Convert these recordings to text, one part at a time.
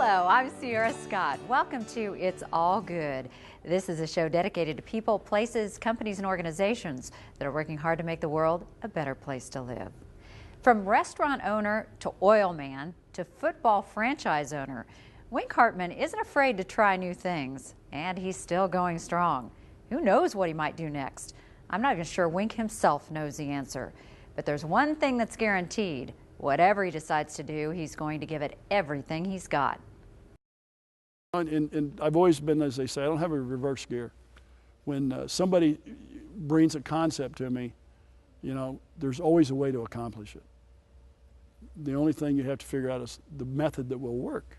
Hello, I'm Sierra Scott. Welcome to It's All Good. This is a show dedicated to people, places, companies, and organizations that are working hard to make the world a better place to live. From restaurant owner to oil man to football franchise owner, Wink Hartman isn't afraid to try new things, and he's still going strong. Who knows what he might do next? I'm not even sure Wink himself knows the answer. But there's one thing that's guaranteed. Whatever he decides to do, he's going to give it everything he's got. And I've always been, as they say, I don't have a reverse gear. When somebody brings a concept to me, you know, there's always a way to accomplish it. The only thing you have to figure out is the method that will work.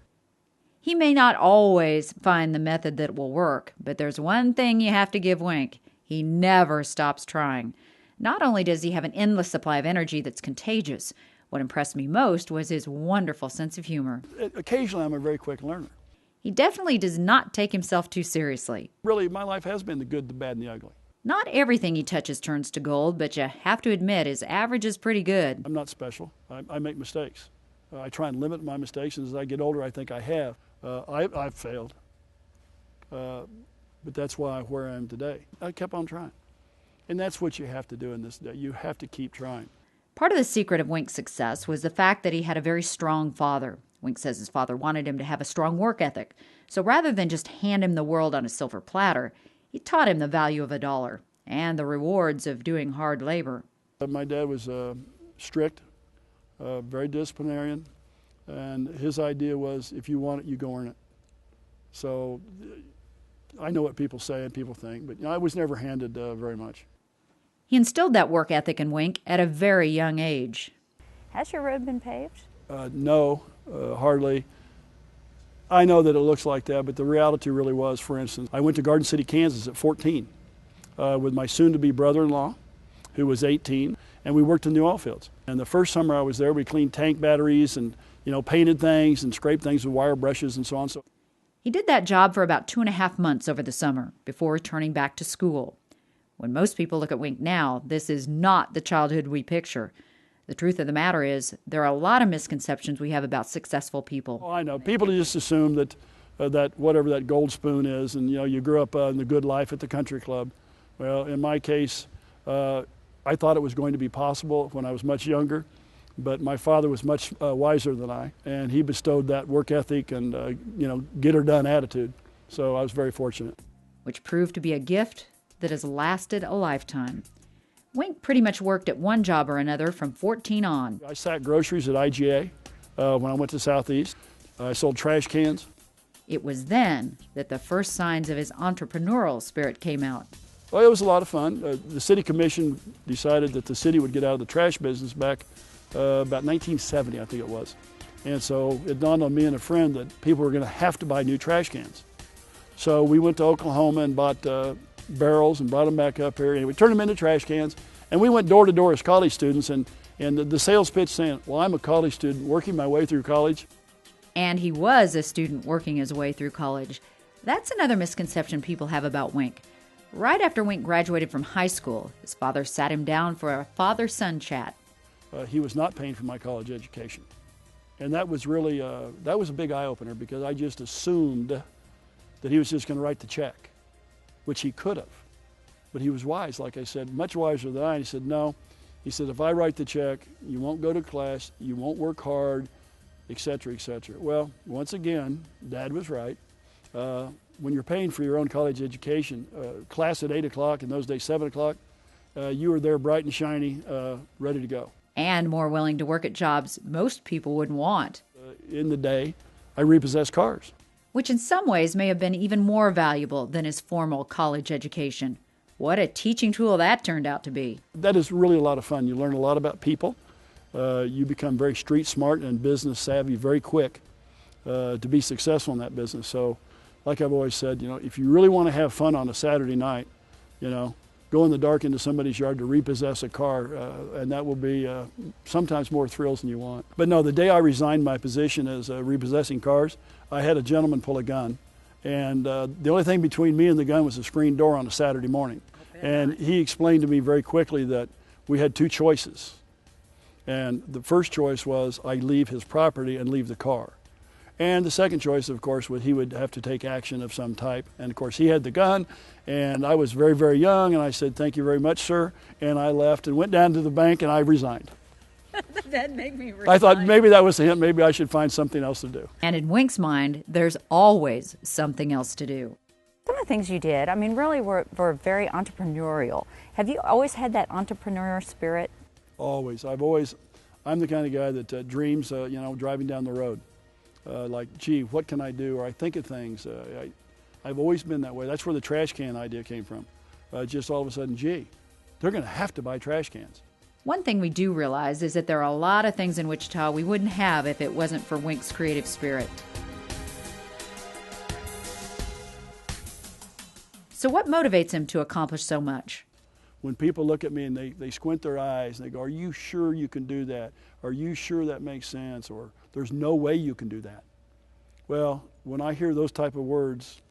He may not always find the method that will work, but there's one thing you have to give Wink. He never stops trying. Not only does he have an endless supply of energy that's contagious, what impressed me most was his wonderful sense of humor. Occasionally, I'm a very quick learner. He definitely does not take himself too seriously. Really, my life has been the good, the bad, and the ugly. Not everything he touches turns to gold, but you have to admit his average is pretty good. I'm not special. I make mistakes. I try and limit my mistakes, and as I get older, I think I have. I've failed, but that's where I am today. I kept on trying, and that's what you have to do in this day. You have to keep trying. Part of the secret of Wink's success was the fact that he had a very strong father. Wink says his father wanted him to have a strong work ethic. So rather than just hand him the world on a silver platter, he taught him the value of a dollar and the rewards of doing hard labor. My dad was strict, very disciplinarian, and his idea was if you want it, you go earn it. So I know what people say and people think, but you know, I was never handed very much. He instilled that work ethic in Wink at a very young age. Has your road been paved? No, hardly. I know that it looks like that, but the reality really was, for instance, I went to Garden City, Kansas at 14 with my soon-to-be brother-in-law, who was 18, and we worked in the oil fields. And the first summer I was there, we cleaned tank batteries and, you know, painted things and scraped things with wire brushes and so on. He did that job for about 2.5 months over the summer before returning back to school. When most people look at Wink now, this is not the childhood we picture. The truth of the matter is, there are a lot of misconceptions we have about successful people. Oh, I know. People just assume that that whatever that gold spoon is, and you know, you grew up in the good life at the country club. Well, in my case, I thought it was going to be possible when I was much younger, but my father was much wiser than I, and he bestowed that work ethic and you know, get her done attitude. So I was very fortunate. Which proved to be a gift that has lasted a lifetime. Wink pretty much worked at one job or another from 14 on. I sacked groceries at IGA when I went to Southeast. I sold trash cans. It was then that the first signs of his entrepreneurial spirit came out. Well, it was a lot of fun. The city commission decided that the city would get out of the trash business back about 1970, I think it was. And so it dawned on me and a friend that people were going to have to buy new trash cans. So we went to Oklahoma and bought barrels and brought them back up here, and we turned them into trash cans, and we went door to door as college students, and the sales pitch saying, well, I'm a college student working my way through college. And he was a student working his way through college. That's another misconception people have about Wink. Right after Wink graduated from high school, his father sat him down for a father-son chat. He was not paying for my college education, and that was really that was a big eye-opener, because I just assumed that he was just going to write the check, which he could have. But he was wise, like I said, much wiser than I. He said, no. He said, if I write the check, you won't go to class, you won't work hard, et cetera, et cetera. Well, once again, Dad was right. When you're paying for your own college education, class at 8 o'clock, in those days 7 o'clock, you were there bright and shiny, ready to go. And more willing to work at jobs most people wouldn't want. In the day, I repossessed cars. Which in some ways may have been even more valuable than his formal college education. What a teaching tool that turned out to be. That is really a lot of fun. You learn a lot about people. You become very street smart and business savvy very quick to be successful in that business. So, like I've always said, you know, if you really want to have fun on a Saturday night, you know, go in the dark into somebody's yard to repossess a car, and that will be sometimes more thrills than you want. But no, the day I resigned my position as repossessing cars, I had a gentleman pull a gun, and the only thing between me and the gun was a screen door on a Saturday morning. And he explained to me very quickly that we had two choices. And the first choice was I leave his property and leave the car. And the second choice, of course, was he would have to take action of some type. And of course, he had the gun, and I was very, very young, and I said, "Thank you very much, sir." And I left and went down to the bank, and I resigned. That made me resign. I thought maybe that was the hint. Maybe I should find something else to do. And in Wink's mind, there's always something else to do. Some of the things you did, I mean, really were very entrepreneurial. Have you always had that entrepreneur spirit? Always. I'm the kind of guy that dreams, driving down the road. Like, gee, what can I do? Or I think of things. I've always been that way. That's where the trash can idea came from. Just all of a sudden, gee, they're going to have to buy trash cans. One thing we do realize is that there are a lot of things in Wichita we wouldn't have if it wasn't for Wink's creative spirit. So what motivates him to accomplish so much? When people look at me and they squint their eyes and they go, "Are you sure you can do that? Are you sure that makes sense?" Or "There's no way you can do that." Well, when I hear those type of words,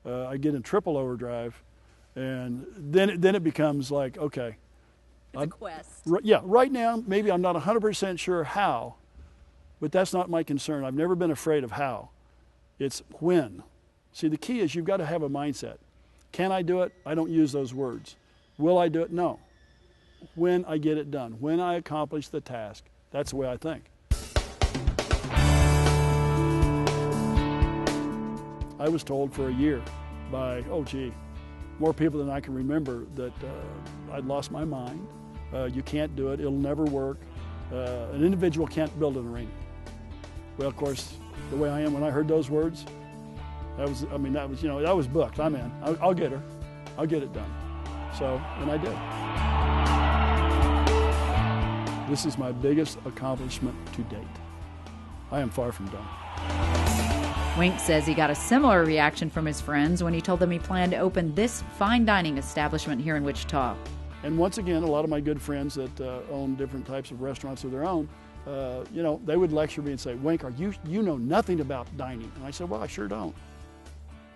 I get in triple overdrive, and then it becomes like, okay. It's a quest. Yeah, right now, maybe I'm not 100% sure how, but that's not my concern. I've never been afraid of how. It's when. See, the key is you've got to have a mindset. Can I do it? I don't use those words. Will I do it? No. When I get it done, when I accomplish the task, that's the way I think. I was told for a year by, more people than I can remember that I'd lost my mind. You can't do it. It'll never work. An individual can't build an arena. Well, of course, the way I am when I heard those words, that was booked. I'm in. I'll get her. I'll get it done. So, and I did. This is my biggest accomplishment to date. I am far from done. Wink says he got a similar reaction from his friends when he told them he planned to open this fine dining establishment here in Wichita. And once again, a lot of my good friends that own different types of restaurants of their own, they would lecture me and say, "Wink, you know nothing about dining." And I said, "Well, I sure don't."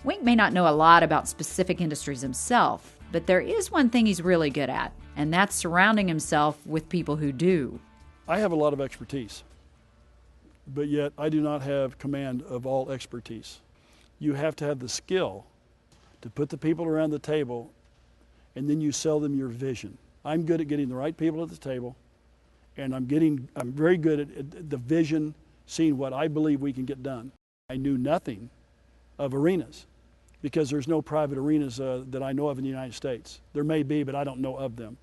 Wink may not know a lot about specific industries himself, but there is one thing he's really good at, and that's surrounding himself with people who do. I have a lot of expertise, but yet I do not have command of all expertise. You have to have the skill to put the people around the table, and then you sell them your vision. I'm good at getting the right people at the table, and I'm very good at the vision, seeing what I believe we can get done. I knew nothing of arenas because there's no private arenas that I know of in the United States. There may be, but I don't know of them.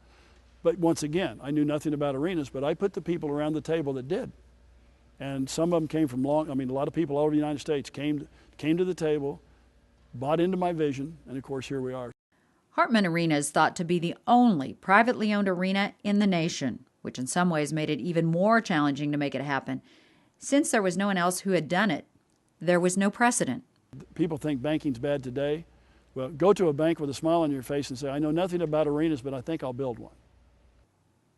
But once again, I knew nothing about arenas, but I put the people around the table that did. And some of them came from a lot of people all over the United States came to the table, bought into my vision, and of course, here we are. Hartman Arena is thought to be the only privately owned arena in the nation, which in some ways made it even more challenging to make it happen. Since there was no one else who had done it, there was no precedent. People think banking's bad today. Well, go to a bank with a smile on your face and say, "I know nothing about arenas, but I think I'll build one."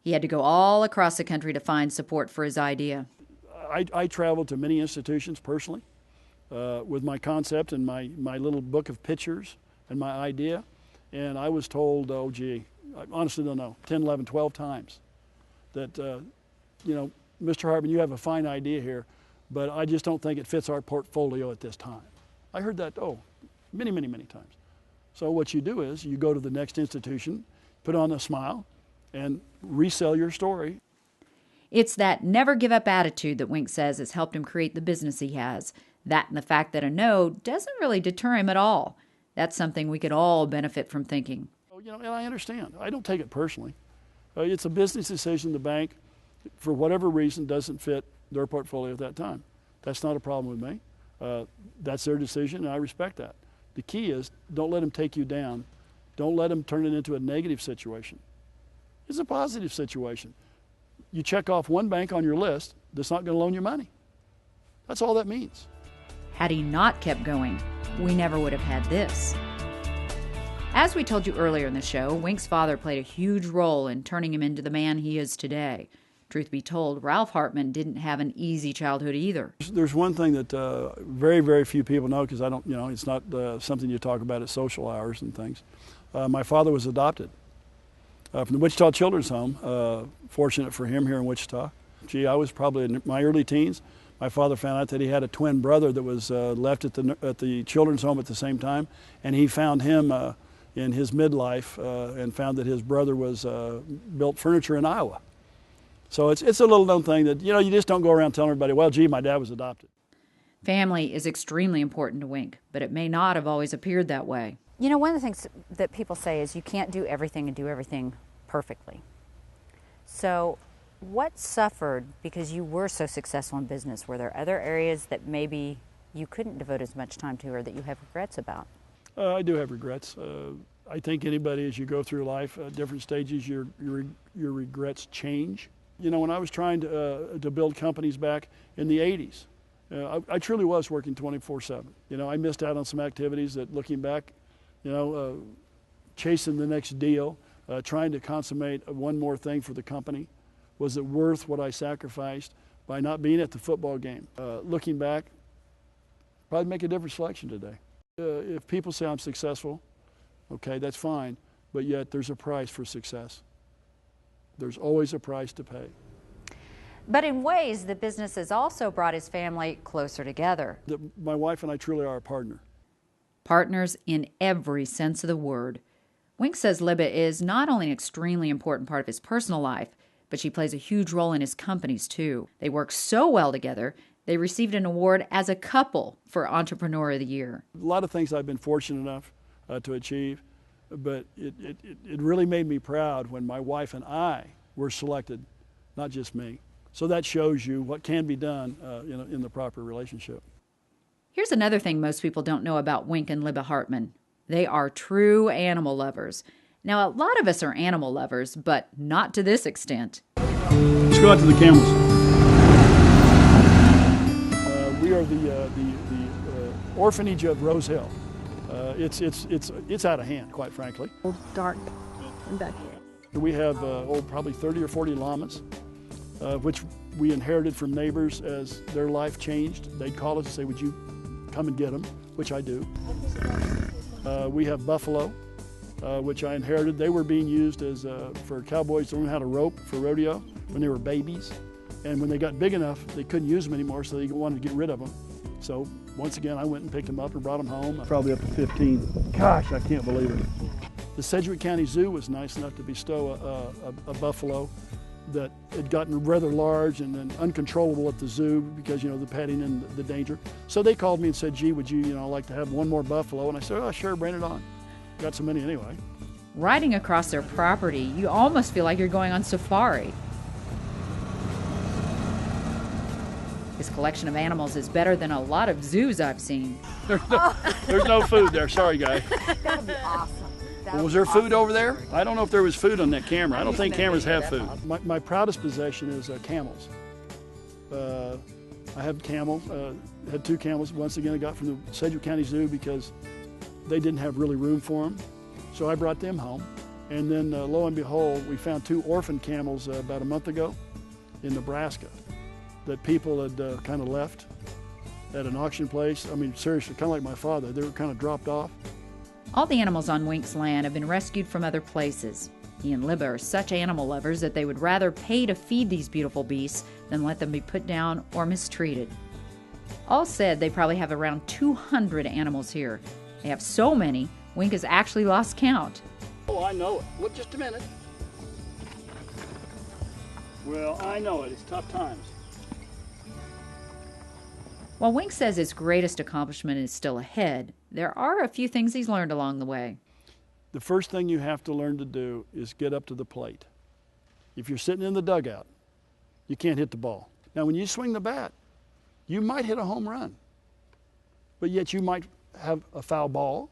He had to go all across the country to find support for his idea. I traveled to many institutions personally with my concept and my little book of pictures and my idea. And I was told, I honestly don't know, 10, 11, 12 times that, Mr. Hartman, you have a fine idea here, but I just don't think it fits our portfolio at this time. I heard that, many, many, many times. So what you do is you go to the next institution, put on a smile, and resell your story. It's that never give up attitude that Wink says has helped him create the business he has. That and the fact that a no doesn't really deter him at all. That's something we could all benefit from thinking. And I understand. I don't take it personally. It's a business decision. The bank, for whatever reason, doesn't fit their portfolio at that time. That's not a problem with me. That's their decision, and I respect that. The key is don't let them take you down. Don't let them turn it into a negative situation. It's a positive situation. You check off one bank on your list that's not going to loan you money. That's all that means. Had he not kept going, we never would have had this. As we told you earlier in the show, Wink's father played a huge role in turning him into the man he is today. Truth be told, Ralph Hartman didn't have an easy childhood either. There's one thing that very, very few people know, because I don't, it's not something you talk about at social hours and things. My father was adopted from the Wichita Children's Home. Fortunate for him here in Wichita. I was probably in my early teens. My father found out that he had a twin brother that was left at the children's home at the same time, and he found him in his midlife and found that his brother was built furniture in Iowa. So it's a little known thing that, you just don't go around telling everybody, well, gee, my dad was adopted. Family is extremely important to Wink, but it may not have always appeared that way. One of the things that people say is you can't do everything and do everything perfectly. So what suffered because you were so successful in business? Were there other areas that maybe you couldn't devote as much time to or that you have regrets about? I do have regrets. I think anybody, as you go through life, different stages, your regrets change. When I was trying to build companies back in the 80s, I truly was working 24/7. I missed out on some activities that, looking back, chasing the next deal, trying to consummate one more thing for the company. Was it worth what I sacrificed by not being at the football game? Looking back, probably make a different selection today. If people say I'm successful, okay, that's fine, but yet there's a price for success. There's always a price to pay. But in ways, the business has also brought his family closer together. My wife and I truly are a partner. Partners in every sense of the word. Wink says Libba is not only an extremely important part of his personal life, but she plays a huge role in his companies too. They work so well together, they received an award as a couple for Entrepreneur of the Year. A lot of things I've been fortunate enough to achieve, but it really made me proud when my wife and I were selected, not just me. So that shows you what can be done in the proper relationship. Here's another thing most people don't know about Wink and Libba Hartman. They are true animal lovers. Now, a lot of us are animal lovers, but not to this extent. Let's go out to the camels. We are the orphanage of Rose Hill. It's out of hand, quite frankly. Dark and back here. We have probably 30 or 40 llamas, which we inherited from neighbors as their life changed. They'd call us and say, would you come and get them, which I do. We have buffalo, which I inherited. They were being used as for cowboys to learn how to rope for rodeo when they were babies. And when they got big enough, they couldn't use them anymore, so they wanted to get rid of them. So once again, I went and picked them up and brought them home. Probably up to 15. Gosh, I can't believe it. The Sedgwick County Zoo was nice enough to bestow a buffalo that had gotten rather large and then uncontrollable at the zoo because, the petting and the danger. So they called me and said, gee, would you, like to have one more buffalo? And I said, oh, sure, bring it on. Got so many anyway. Riding across their property, you almost feel like you're going on safari. His collection of animals is better than a lot of zoos I've seen. There's no food there. Sorry, guy. That would be awesome. Was there food over there? I don't know if there was food on that camera. I don't think cameras have food. My proudest possession is camels. I have camels. Had 2 camels. Once again, I got from the Sedgwick County Zoo because they didn't have really room for them. So I brought them home. And then lo and behold, we found 2 orphan camels about a month ago in Nebraska that people had kind of left at an auction place. I mean, seriously, kind of like my father. They were kind of dropped off. All the animals on Wink's land have been rescued from other places. He and Libba are such animal lovers that they would rather pay to feed these beautiful beasts than let them be put down or mistreated. All said, they probably have around 200 animals here. They have so many, Wink has actually lost count. Oh, I know it. Look, just a minute. Well, I know it. It's tough times. While Wink says his greatest accomplishment is still ahead, there are a few things he's learned along the way. The first thing you have to learn to do is get up to the plate. If you're sitting in the dugout, you can't hit the ball. Now, when you swing the bat, you might hit a home run, but yet you might have a foul ball,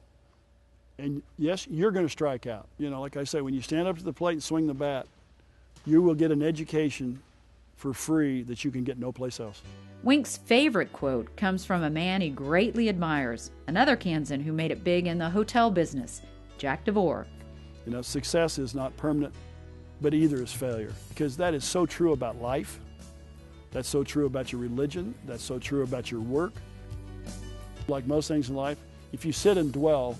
and yes, you're going to strike out. Like I say, when you stand up to the plate and swing the bat, you will get an education for free that you can get no place else. Wink's favorite quote comes from a man he greatly admires, another Kansan who made it big in the hotel business, Jack DeVore. Success is not permanent, but either is failure, because that is so true about life. That's so true about your religion. That's so true about your work. Like most things in life, if you sit and dwell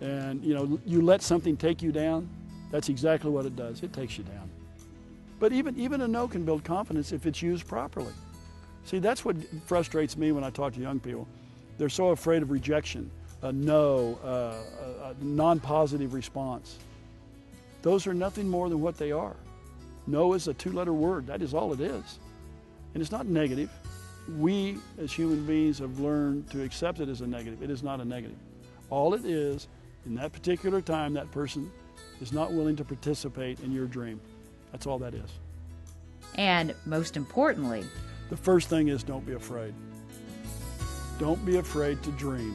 and you let something take you down, that's exactly what it does. It takes you down. But even a no can build confidence if it's used properly. See, that's what frustrates me when I talk to young people. They're so afraid of rejection, a no, a non-positive response. Those are nothing more than what they are. No is a two-letter word. That is all it is. And it's not negative. We, as human beings, have learned to accept it as a negative. It is not a negative. All it is, in that particular time, that person is not willing to participate in your dream. That's all that is. And most importantly, the first thing is don't be afraid. Don't be afraid to dream.